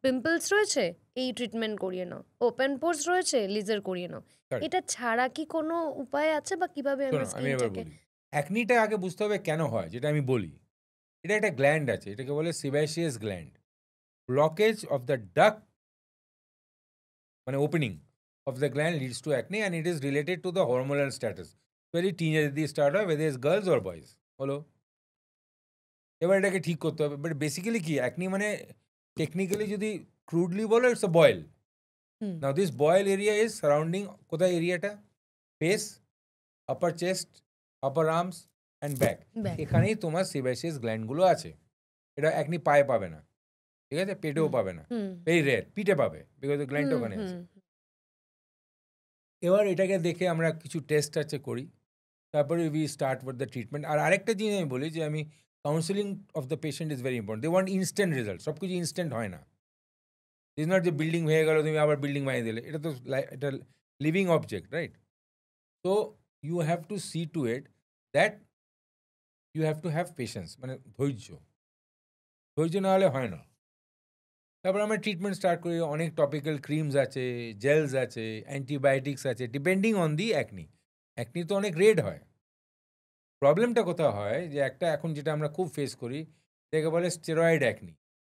Pimples রয়েছে, এই treatment করিয়ে নাও। ওপেন পোরস রয়েছে, লেজার করিয়ে নাও। Correct. এটা ছাড়া কি কোনো উপায় আছে বা কিভাবে আমরা শোনো আমি এবার স্কিনটাকে বলি। অ্যাকনিটা আগে বুঝতে হবে কেন হয়, যেটা আমি বলি। এটা একটা গ্ল্যান্ড আছে, এটাকে বলে sebaceous gland. Blockage of the duct, মানে opening of the gland leads to acne and it is related to the hormonal status. Very teenager দিয়ে স্টার্ট হয়, whether it's girls or boys. হলো? এবার এটাকে ঠিক করতে হবে। বাট বেসিক্যালি কি অ্যাকনি মানে টেকনিক্যালি যদি ক্রুডলি বলো, it's a boil. Hmm, now this boil area is surrounding কোথায় এরিয়াটা? Face, upper chest, upper arms and back. Back. এখানেই তোমার সেবাসিয়াস গ্ল্যান্ডগুলো আছে। এটা অ্যাকনি পায়ে পাবে না, ঠিক আছে? পেটেও হুম, পাবে না, হুম, ভেরি রেয়ার। পিঠে পাবে, বিকজ গ্ল্যান্ডটা হুম, ওখানে হুম, আছে। এবার এটাকে দেখে আমরা কিছু টেস্ট আছে করি, তারপরে we start with the treatment. আর আরেকটা জিনিস আমি বলি যে আমি counselling of the patient is very important. They want instant result. সব কিছু ইনস্ট্যান্ট হয় না। ইজ নট যে বিল্ডিং হয়ে গেল তুমি আবার বিল্ডিং বানিয়ে দিলে, এটা তো এটা লিভিং অবজেক্ট, রাইট? তো you have to see to it that you have to have patience, মানে ধৈর্য। ধৈর্য না হলে হয় না। তারপর আমরা ট্রিটমেন্ট স্টার্ট করি। অনেক টপিক্যাল ক্রিমস আছে, জেলস আছে, অ্যান্টিবায়োটিক্স আছে, depending on the acne. Acne তো অনেক রেড হয়। প্রবলেমটা কোথায় হয় যে একটা এখন যেটা আমরা খুব ফেস করি, এটাকে বলে স্টেরয়েড অ্যাকনি।